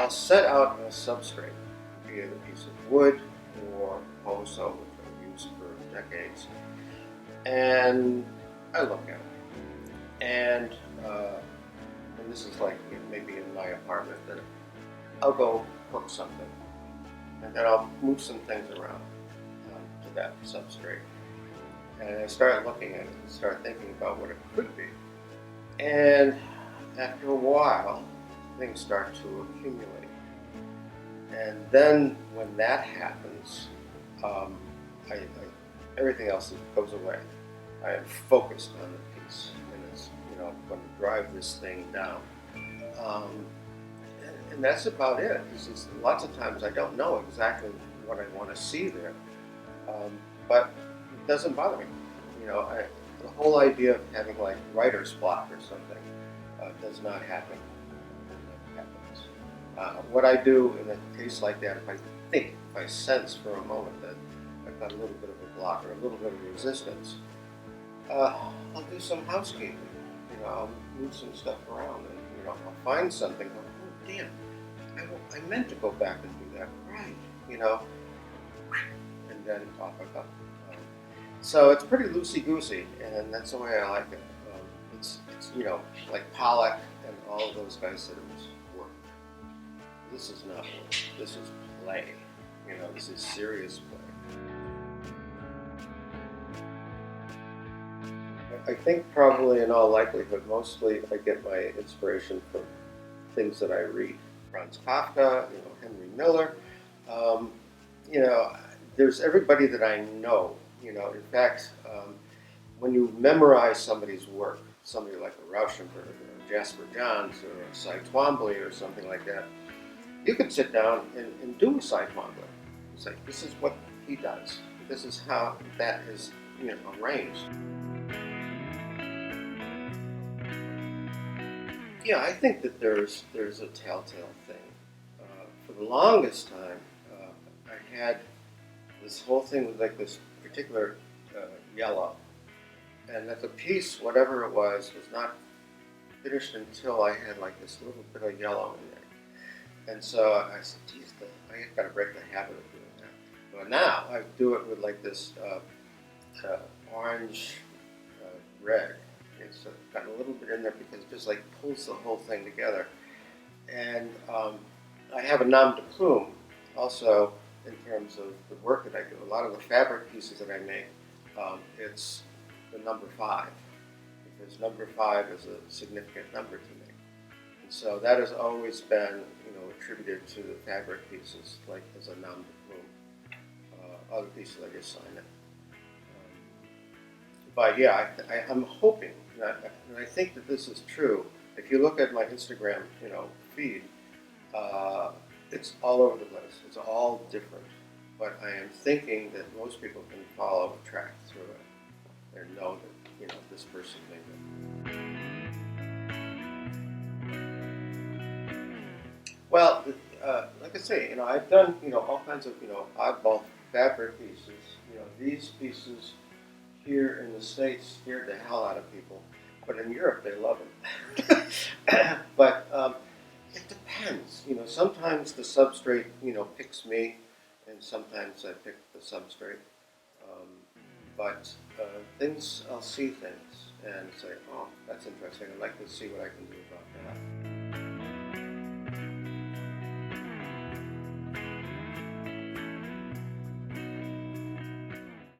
I'll set out a substrate, be it a piece of wood or poso, which I've used for decades, and I look at it. And this is like maybe in my apartment, then I'll go cook something, and then I'll move some things around to that substrate. And I start looking at it and start thinking about what it could be. And after a while, things start to accumulate. And then when that happens, everything else goes away. I am focused on the piece, and it's going to drive this thing down. And that's about it. It's lots of times I don't know exactly what I want to see there, but it doesn't bother me. The whole idea of having like writer's block or something does not happen. It never happens. What I do in a case like that, if I sense for a moment that I've got a little bit of a block or a little bit of resistance, I'll do some housekeeping. I'll move some stuff around, and I'll find something. Oh, damn! I meant to go back and do that, right? And then off I go. So it's pretty loosey-goosey, and that's the way I like it. It's like Pollock and all of those guys said it was work. This is not work. This is play. This is serious play. I think probably in all likelihood, mostly I get my inspiration from things that I read. Franz Kafka, Henry Miller. There's everybody that I know. In fact, when you memorize somebody's work, somebody like a Rauschenberg or Jasper Johns or a Cy Twombly or something like that, you could sit down and do a Cy Twombly. It's like, this is what he does. This is how that is arranged. Yeah, I think that there's a telltale thing. For the longest time, I had this whole thing with like this particular yellow, and that the piece, whatever it was not finished until I had like this little bit of yellow in there. And so I said, geez, I've got to break the habit of doing that. But now I do it with like this orange red. It's got a little bit in there because it just like pulls the whole thing together. And I have a nom de plume also in terms of the work that I do. A lot of the fabric pieces that I make, it's the number 5, because number 5 is a significant number to me. And so that has always been, attributed to the fabric pieces, like as a nom de plume. Other pieces I just sign it. But yeah, I'm hoping, and I think that this is true. If you look at my Instagram, feed, it's all over the place. It's all different. But I am thinking that most people can follow a track through it and know that, this person made it. Well, like I say, I've done, all kinds of, oddball fabric pieces. These pieces here in the States scared the hell out of people, but in Europe they love them. But it depends. Sometimes the substrate, picks me, and sometimes I pick the substrate. But I'll see things and say, oh, that's interesting. I'd like to see what I can do about that.